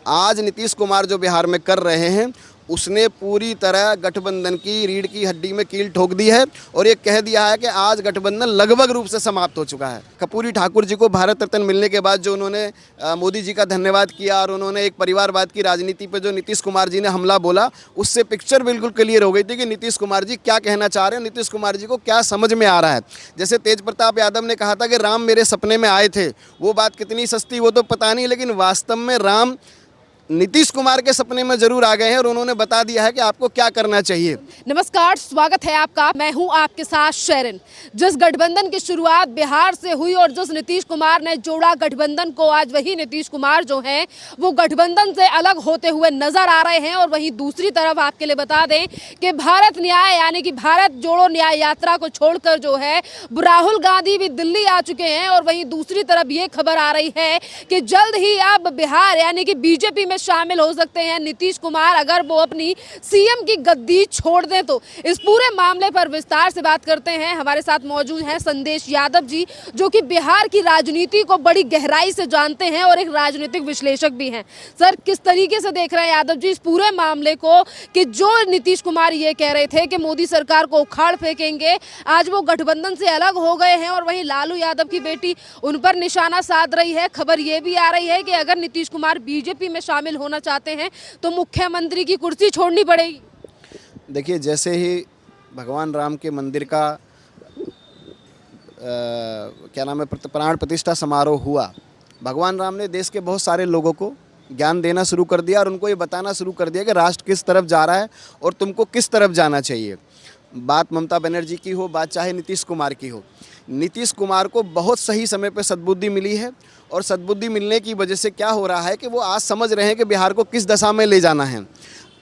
आज नीतीश कुमार जो बिहार में कर रहे हैं उसने पूरी तरह गठबंधन की रीढ़ की हड्डी में कील ठोक दी है और ये कह दिया है कि आज गठबंधन लगभग रूप से समाप्त हो चुका है। कर्पूरी ठाकुर जी को भारत रत्न मिलने के बाद जो उन्होंने मोदी जी का धन्यवाद किया और उन्होंने एक परिवारवाद की राजनीति पर जो नीतीश कुमार जी ने हमला बोला, उससे पिक्चर बिल्कुल क्लियर हो गई थी कि नीतीश कुमार जी क्या कहना चाह रहे हैं, नीतीश कुमार जी को क्या समझ में आ रहा है। जैसे तेज प्रताप यादव ने कहा था कि राम मेरे सपने में आए थे, वो बात कितनी सस्ती वो तो पता नहीं, लेकिन वास्तव में राम नीतीश कुमार के सपने में जरूर आ गए हैं और उन्होंने बता दिया है कि आपको क्या करना चाहिए। नमस्कार, स्वागत है आपका। मैं हूं आपके साथ शेरन। जिस गठबंधन की शुरुआत बिहार से हुई और जिस नीतीश कुमार ने जोड़ा गठबंधन को, आज वही नीतीश कुमार जो हैं वो गठबंधन से अलग होते हुए नजर आ रहे हैं। और वहीं दूसरी तरफ आपके लिए बता दें कि भारत न्याय यानी कि भारत जोड़ो न्याय यात्रा को छोड़कर जो है राहुल गांधी भी दिल्ली आ चुके हैं। और वहीं दूसरी तरफ ये खबर आ रही है कि जल्द ही अब बिहार यानी कि बीजेपी में शामिल हो सकते हैं नीतीश कुमार, अगर वो अपनी सीएम की गद्दी छोड़ दें तो। इस पूरे मामले पर विस्तार से बात करते हैं। हमारे साथ मौजूद हैं संदेश यादव जी, जो कि बिहार की राजनीति को बड़ी गहराई से जानते हैं और एक राजनीतिक विश्लेषक भी हैं। सर, किस तरीके से देख रहे हैं यादव जी इस पूरे मामले को कि जो नीतीश कुमार ये कह रहे थे कि मोदी सरकार को उखाड़ फेंकेंगे, आज वो गठबंधन से अलग हो गए हैं और वहीं लालू यादव की बेटी उन पर निशाना साध रही है। खबर ये भी आ रही है कि अगर नीतीश कुमार बीजेपी में शामिल होना चाहते हैं तो मुख्यमंत्री की कुर्सी छोड़नी पड़ेगी। देखिए, जैसे ही भगवान राम के मंदिर का क्या नाम है प्राण प्रतिष्ठा समारोह हुआ, भगवान राम ने देश के बहुत सारे लोगों को ज्ञान देना शुरू कर दिया और उनको ये बताना शुरू कर दिया कि राष्ट्र किस तरफ जा रहा है और तुमको किस तरफ जाना चाहिए। बात ममता बनर्जी की हो, बात चाहे नीतीश कुमार की हो, नीतीश कुमार को बहुत सही समय पर सद्बुद्धि मिली है और सद्बुद्धि मिलने की वजह से क्या हो रहा है कि वो आज समझ रहे हैं कि बिहार को किस दशा में ले जाना है।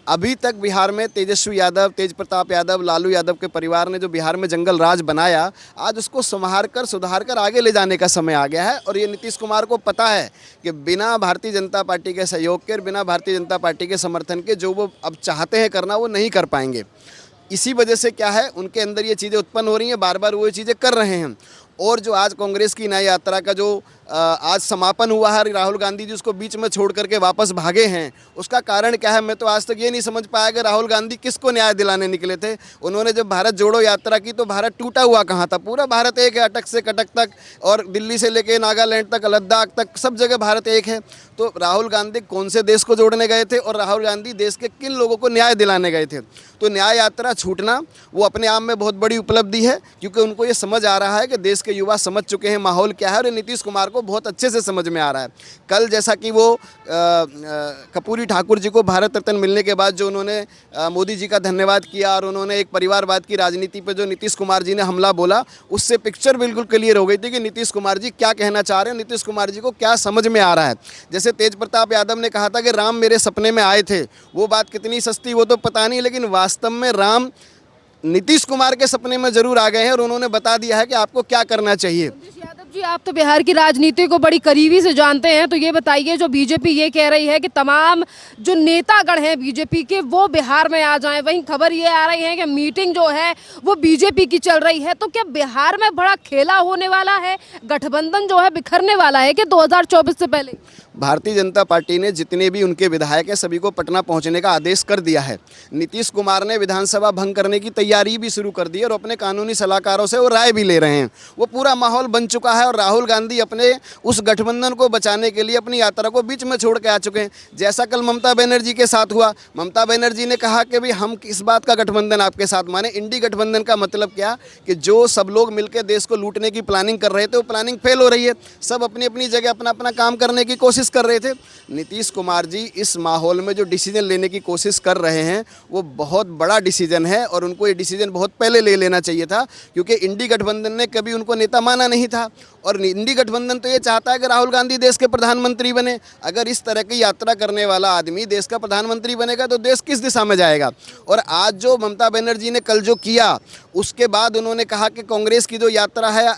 अभी तक बिहार में तेजस्वी यादव, तेज प्रताप यादव, लालू यादव के परिवार ने जो बिहार में जंगल राज बनाया, आज उसको संभाल कर सुधार कर आगे ले जाने का समय आ गया है। और ये नीतीश कुमार को पता है कि बिना भारतीय जनता पार्टी के सहयोग के और बिना भारतीय जनता पार्टी के समर्थन के जो वो अब चाहते हैं करना, वो नहीं कर पाएंगे। इसी वजह से क्या है, उनके अंदर ये चीज़ें उत्पन्न हो रही हैं, बार बार वो ये चीज़ें कर रहे हैं। और जो आज कांग्रेस की न्याय यात्रा का जो आज समापन हुआ है, राहुल गांधी जी उसको बीच में छोड़ करके वापस भागे हैं, उसका कारण क्या है? मैं तो आज तक ये नहीं समझ पाया कि राहुल गांधी किसको न्याय दिलाने निकले थे। उन्होंने जब भारत जोड़ो यात्रा की तो भारत टूटा हुआ कहाँ था? पूरा भारत एक है, अटक से कटक तक और दिल्ली से लेके नागालैंड तक, लद्दाख तक, सब जगह भारत एक है। तो राहुल गांधी कौन से देश को जोड़ने गए थे और राहुल गांधी देश के किन लोगों को न्याय दिलाने गए थे? तो न्याय यात्रा छूटना वो अपने आप में बहुत बड़ी उपलब्धि है, क्योंकि उनको ये समझ आ रहा है कि देश के युवा समझ चुके हैं माहौल क्या है और नीतीश कुमार को बहुत अच्छे से समझ में आ रहा है। कल जैसा कि वो कर्पूरी ठाकुर जी को भारत रत्न मिलने के बाद जो उन्होंने मोदी जी का धन्यवाद किया और उन्होंने एक परिवारवाद की राजनीति पर जो नीतीश कुमार जी ने हमला बोला, उससे पिक्चर बिल्कुल क्लियर हो गई थी कि नीतीश कुमार जी क्या कहना चाह रहे हैं, नीतीश कुमार जी को क्या समझ में आ रहा है। जैसे तेज प्रताप यादव ने कहा था कि राम मेरे सपने में आए थे, वो बात कितनी सस्ती वो तो पता नहीं, लेकिन वास्तव में राम नीतीश कुमार के सपने में जरूर आ गए हैं और उन्होंने बता दिया है कि आपको क्या करना चाहिए। यादव जी, आप तो बिहार की राजनीति को बड़ी करीबी से जानते हैं, तो ये बताइए, जो बीजेपी ये कह रही है कि तमाम जो नेतागण हैं बीजेपी के वो बिहार में आ जाएं, वहीं खबर ये आ रही है कि मीटिंग जो है वो बीजेपी की चल रही है, तो क्या बिहार में बड़ा खेला होने वाला है? गठबंधन जो है बिखरने वाला है कि 2024 से पहले? भारतीय जनता पार्टी ने जितने भी उनके विधायक हैं सभी को पटना पहुंचने का आदेश कर दिया है। नीतीश कुमार ने विधानसभा भंग करने की तैयारी भी शुरू कर दी है और अपने कानूनी सलाहकारों से वो राय भी ले रहे हैं। वो पूरा माहौल बन चुका है और राहुल गांधी अपने उस गठबंधन को बचाने के लिए अपनी यात्रा को बीच में छोड़ के आ चुके हैं। जैसा कल ममता बनर्जी के साथ हुआ, ममता बनर्जी ने कहा कि भाई हम किस बात का गठबंधन आपके साथ माने। इंडी गठबंधन का मतलब क्या कि जो सब लोग मिलकर देश को लूटने की प्लानिंग कर रहे थे वो प्लानिंग फेल हो रही है। सब अपनी अपनी जगह अपना अपना काम करने की कोशिश कर रहे थे। नीतीश कुमार जी इस माहौल में जो डिसीजन लेने की कोशिश कर रहे हैं वो बहुत बड़ा डिसीजन है और उनको ये डिसीजन बहुत पहले ले लेना चाहिए था, क्योंकि इंडी गठबंधन ने कभी उनको नेता माना नहीं था और इंडी गठबंधन तो ये चाहता है कि राहुल गांधी देश के प्रधानमंत्री बने। अगर इस तरह की यात्रा करने वाला आदमी देश का प्रधानमंत्री बनेगा तो देश किस दिशा में जाएगा? और आज जो ममता बनर्जी ने कल जो किया, उसके बाद उन्होंने कहा कि कांग्रेस की जो यात्रा है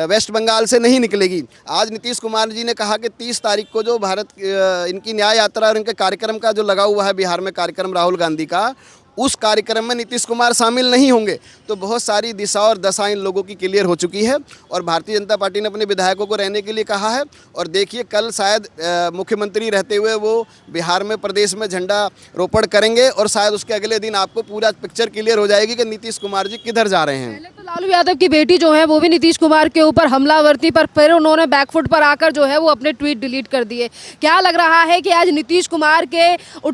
वेस्ट बंगाल से नहीं निकलेगी। आज नीतीश कुमार जी ने कहा कि 30 तारीख को जो भारत इनकी न्याय यात्रा और इनके कार्यक्रम का जो लगा हुआ है बिहार में कार्यक्रम राहुल गांधी का, उस कार्यक्रम में नीतीश कुमार शामिल नहीं होंगे तो बहुत सारी दिशा और दशा इन लोगों की क्लियर हो चुकी है। और भारतीय जनता पार्टी ने अपने विधायकों को रहने के लिए कहा है। और देखिए कल शायद मुख्यमंत्री रहते हुए वो बिहार में प्रदेश में झंडा रोपण करेंगे और शायद उसके अगले दिन आपको पूरा पिक्चर क्लियर हो जाएगी कि नीतीश कुमार जी किधर जा रहे हैं। पहले तो लालू यादव की बेटी जो है वो भी नीतीश कुमार के ऊपर हमलावरती, पर फिर उन्होंने बैकफुट पर आकर जो है वो अपने ट्वीट डिलीट कर दिए। क्या लग रहा है कि आज नीतीश कुमार के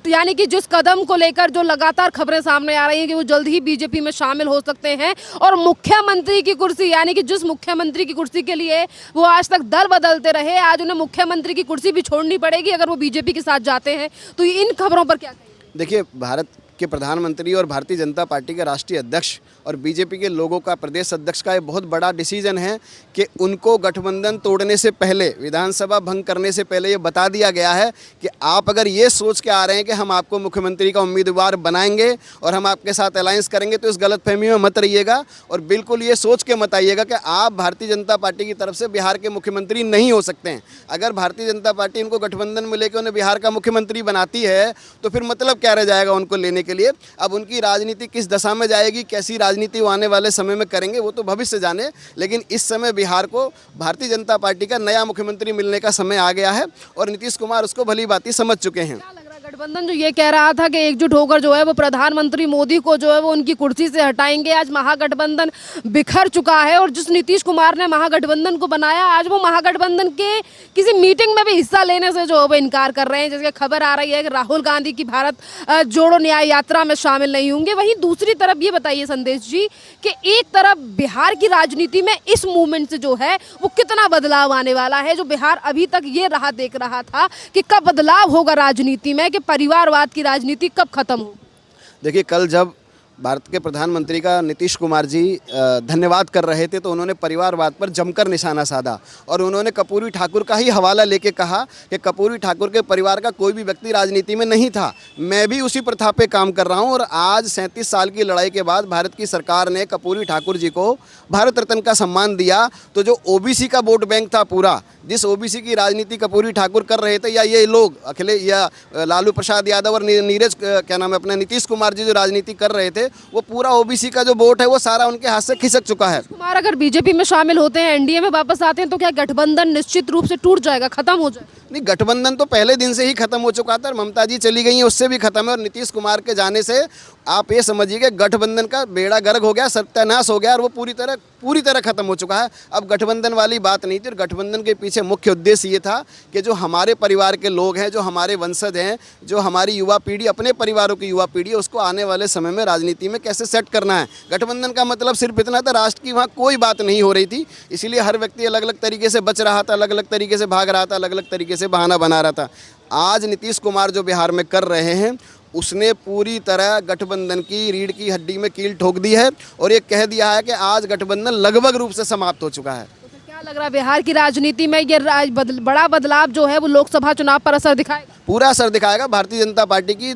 यानी कि जिस कदम को लेकर जो लगातार खबरें सामने आ रही हैं कि वो जल्द ही बीजेपी में शामिल हो सकते हैं और मुख्यमंत्री की कुर्सी, यानी कि जिस मुख्यमंत्री की कुर्सी के लिए वो आज तक दल बदलते रहे, आज उन्हें मुख्यमंत्री की कुर्सी भी छोड़नी पड़ेगी अगर वो बीजेपी के साथ जाते हैं। तो इन खबरों पर क्या कहेंगे? देखिए, भारत के प्रधानमंत्री और भारतीय जनता पार्टी के राष्ट्रीय अध्यक्ष और बीजेपी के लोगों का प्रदेश अध्यक्ष का ये बहुत बड़ा डिसीजन है कि उनको गठबंधन तोड़ने से पहले, विधानसभा भंग करने से पहले ये बता दिया गया है कि आप अगर ये सोच के आ रहे हैं कि हम आपको मुख्यमंत्री का उम्मीदवार बनाएंगे और हम आपके साथ अलायंस करेंगे तो इस गलतफहमी में मत रहिएगा और बिल्कुल ये सोच के मत आइएगा कि आप भारतीय जनता पार्टी की तरफ से बिहार के मुख्यमंत्री नहीं हो सकते हैं। अगर भारतीय जनता पार्टी इनको गठबंधन में लेकर उन्हें बिहार का मुख्यमंत्री बनाती है तो फिर मतलब क्या रह जाएगा उनको लेने के लिए। अब उनकी राजनीति किस दशा में जाएगी, कैसी राजनीति वो आने वाले समय में करेंगे वो तो भविष्य जाने, लेकिन इस समय बिहार को भारतीय जनता पार्टी का नया मुख्यमंत्री मिलने का समय आ गया है और नीतीश कुमार उसको भली भांति समझ चुके हैं। गठबंधन जो ये कह रहा था कि एकजुट होकर जो है वो प्रधानमंत्री मोदी को जो है वो उनकी कुर्सी से हटाएंगे, आज महागठबंधन बिखर चुका है और जिस नीतीश कुमार ने महागठबंधन को बनाया आज वो महागठबंधन के किसी मीटिंग में भी हिस्सा लेने से जो है वो इनकार कर रहे हैं। जैसे खबर आ रही है कि राहुल गांधी की भारत जोड़ो न्याय यात्रा में शामिल नहीं होंगे। वहीं दूसरी तरफ ये बताइए संदेश जी कि एक तरफ बिहार की राजनीति में इस मूवमेंट से जो है वो कितना बदलाव आने वाला है, जो बिहार अभी तक ये राह देख रहा था कि कब बदलाव होगा राजनीति में, कि परिवारवाद की राजनीति कब खत्म हो। देखिए, कल जब भारत के प्रधानमंत्री का नीतीश कुमार जी धन्यवाद कर रहे थे तो उन्होंने परिवारवाद पर जमकर निशाना साधा और उन्होंने कर्पूरी ठाकुर का ही हवाला लेके कहा कि कर्पूरी ठाकुर के परिवार का कोई भी व्यक्ति राजनीति में नहीं था, मैं भी उसी प्रथा पे काम कर रहा हूं। और आज 37 साल की लड़ाई के बाद भारत की सरकार ने कर्पूरी ठाकुर जी को भारत रत्न का सम्मान दिया। तो जो ओबीसी का वोट बैंक था पूरा, जिस ओबीसी की राजनीति कर्पूरी ठाकुर कर रहे थे या ये लोग या लालू प्रसाद यादव और नीरज क्या नाम है अपना नीतीश कुमार जी जो राजनीति कर रहे थे, वो पूरा ओबीसी का जो वोट है वो सारा उनके हाथ से खिसक चुका है। कुमार अगर बीजेपी में शामिल होते हैं, एनडीए में वापस आते हैं तो क्या गठबंधन निश्चित रूप से टूट जाएगा, खत्म हो जाएगा? नहीं, गठबंधन तो पहले दिन से ही खत्म हो चुका था। ममता जी चली गई हैं उससे भी खत्म है और नीतीश कुमार के जाने से आप ये समझिए कि गठबंधन का बेड़ा गर्क हो गया, सत्यानाश हो गया और वो पूरी तरह खत्म हो चुका है। अब गठबंधन वाली बात नहीं थी और गठबंधन के पीछे मुख्य उद्देश्य ये था कि जो हमारे परिवार के लोग हैं, जो हमारे वंशज हैं, जो हमारी युवा पीढ़ी, अपने परिवारों की युवा पीढ़ी है, उसको आने वाले समय में राजनीति में कैसे सेट करना है। गठबंधन का मतलब सिर्फ इतना था, राष्ट्र की वहाँ कोई बात नहीं हो रही थी, इसीलिए हर व्यक्ति अलग अलग तरीके से बच रहा था, अलग अलग तरीके से भाग रहा था, अलग अलग तरीके से बहाना बना रहा था। आज नीतीश कुमार जो बिहार में कर रहे हैं उसने पूरी तरह गठबंधन की रीढ़ की हड्डी में कील ठोक दी है और ये कह दिया है कि आज गठबंधन लगभग रूप से समाप्त हो चुका है। तो फिर क्या लग रहा है बिहार की राजनीति में ये बड़ा बदलाव जो है वो लोकसभा चुनाव पर असर दिखाएगा? पूरा असर दिखाएगा। भारतीय जनता पार्टी की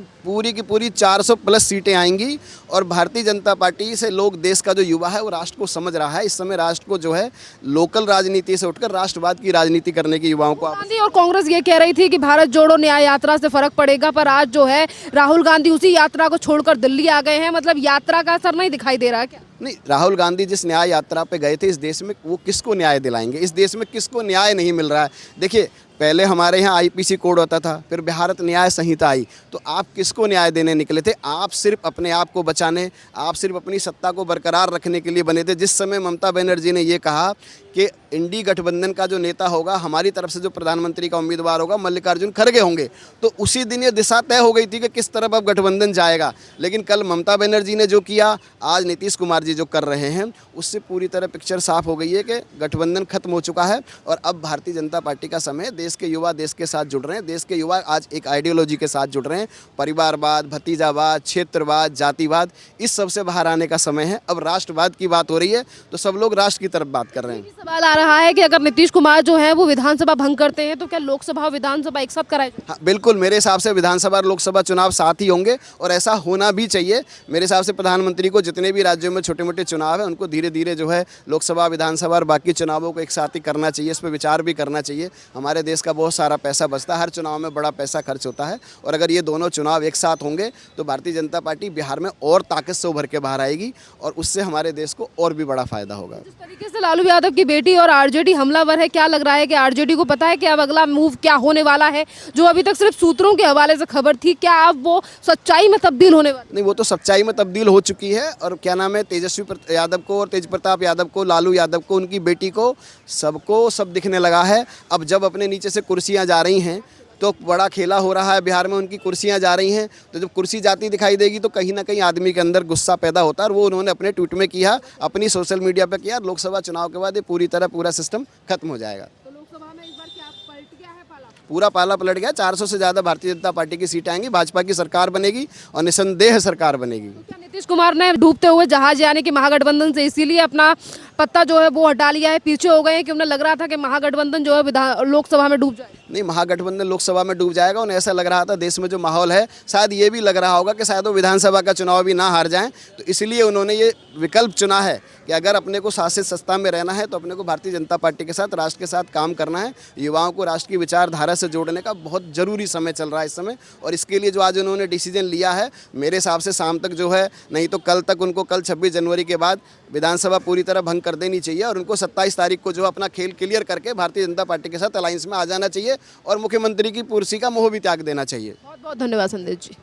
पूरी 400 प्लस सीटें आएंगी और भारतीय जनता पार्टी से लोग, देश का जो युवा है वो राष्ट्र को समझ रहा है। इस समय राष्ट्र को जो है लोकल राजनीति से उठकर राष्ट्रवाद की राजनीति करने की युवाओं को। गांधी और कांग्रेस ये कह रही थी कि भारत जोड़ो न्याय यात्रा से फर्क पड़ेगा, पर आज जो है राहुल गांधी उसी यात्रा को छोड़कर दिल्ली आ गए हैं। मतलब यात्रा का असर नहीं दिखाई दे रहा क्या? नहीं, राहुल गांधी जिस न्याय यात्रा पे गए थे इस देश में, वो किसको न्याय दिलाएंगे? इस देश में किसको न्याय नहीं मिल रहा है? देखिए, पहले हमारे यहाँ आईपीसी कोड होता था, फिर भारत न्याय संहिता आई, तो आप किसको न्याय देने निकले थे? आप सिर्फ अपने आप को बचाने, आप सिर्फ अपनी सत्ता को बरकरार रखने के लिए बने थे। जिस समय ममता बनर्जी ने ये कहा कि इंडी गठबंधन का जो नेता होगा, हमारी तरफ से जो प्रधानमंत्री का उम्मीदवार होगा मल्लिकार्जुन खड़गे होंगे, तो उसी दिन ये दिशा तय हो गई थी कि किस तरफ अब गठबंधन जाएगा। लेकिन कल ममता बनर्जी ने जो किया, आज नीतीश कुमार जी जो कर रहे हैं, उससे पूरी तरह पिक्चर साफ हो गई है कि गठबंधन खत्म हो चुका है और अब भारतीय जनता पार्टी का समय। देश के युवा देश के साथ जुड़ रहे हैं, देश के युवा आज एक आइडियोलॉजी के साथ जुड़ रहे हैं। परिवारवाद, भतीजावाद, क्षेत्रवाद, जातिवाद, इस सब से बाहर आने का समय है। अब राष्ट्रवाद की बात हो रही है तो सब लोग राष्ट्र की तरफ बात कर रहे हैं। सवाल आ रहा है कि अगर नीतीश कुमार जो है वो विधानसभा भंग करते हैं तो क्या लोकसभा और विधानसभा एक साथ कराए? हाँ, बिल्कुल। मेरे हिसाब से विधानसभा और लोकसभा चुनाव साथ ही होंगे और ऐसा होना भी चाहिए। मेरे हिसाब से प्रधानमंत्री को जितने भी राज्यों में छोटे मोटे चुनाव है उनको धीरे धीरे जो है लोकसभा, विधानसभा और बाकी चुनावों को एक साथ ही करना चाहिए। इस पर विचार भी करना चाहिए। हमारे देश देश का बहुत सारा पैसा बचता है, हर चुनाव में बड़ा पैसा खर्च होता है। और अगर ये दोनों चुनाव एक साथ होंगे तो भारतीय जनता पार्टी बिहार में और ताकत से उभर के बाहर आएगी और उससे हमारे देश को और भी बड़ा फायदा होगा। जिस तरीके से लालू यादव की बेटी और आरजेडी हमलावर है, क्या लग रहा है कि आरजेडी को पता है कि अब अगला मूव क्या होने वाला है? जो अभी तक सिर्फ सूत्रों के हवाले से खबर थी, क्या अब वो सच्चाई में तब्दील होने वाली? नहीं, वो तो सच्चाई में तब्दील हो चुकी है। और क्या नाम है, तेजस्वी यादव को और तेज प्रताप यादव को, लालू यादव को, उनकी बेटी को, सबको सब दिखने लगा है। अब जब अपने नीचे से कुर्सियां जा रही हैं तो बड़ा खेला हो रहा है बिहार में, उनकी कुर्सियां जा रही हैं। तो जब कुर्सी जाती दिखाई देगी तो कहीं ना कहीं आदमी के अंदर गुस्सा पैदा होता है, और वो उन्होंने अपने ट्वीट में किया, अपनी सोशल मीडिया पे किया। लोकसभा चुनाव के बाद ये पूरा सिस्टम खत्म हो जाएगा। तो लोकसभा में इस बार क्या पलट गया है पाला? पूरा पाला पलट गया। 400 से ज़्यादा भारतीय जनता पार्टी की सीटें आएंगी, भाजपा की सरकार बनेगी और निसंदेह सरकार बनेगी। क्या नीतीश कुमार ने डूबते हुए जहाज यानी कि महागठबंधन से इसीलिए अपना पत्ता जो है वो हटा लिया है, पीछे हो गए हैं कि उन्हें लग रहा था कि महागठबंधन जो है लोकसभा में डूब जाए? नहीं, महागठबंधन लोकसभा में डूब जाएगा। उन्हें ऐसा लग रहा था, देश में जो माहौल है, शायद ये भी लग रहा होगा कि शायद वो विधानसभा का चुनाव भी ना हार जाएं। तो इसलिए उन्होंने ये विकल्प चुना है कि अगर अपने को शासित सत्ता में रहना है तो अपने को भारतीय जनता पार्टी के साथ, राष्ट्र के साथ काम करना है। युवाओं को राष्ट्र की विचारधारा से जोड़ने का बहुत ज़रूरी समय चल रहा है इस समय। और इसके लिए जो आज उन्होंने डिसीजन लिया है, मेरे हिसाब से शाम तक जो है, नहीं तो कल तक उनको, कल 26 जनवरी के बाद विधानसभा पूरी तरह भंग कर देनी चाहिए और उनको 27 तारीख को जो अपना खेल क्लियर करके भारतीय जनता पार्टी के साथ अलायंस में आ जाना चाहिए और मुख्यमंत्री की कुर्सी का मोह भी त्याग देना चाहिए। बहुत बहुत धन्यवाद संदेश जी।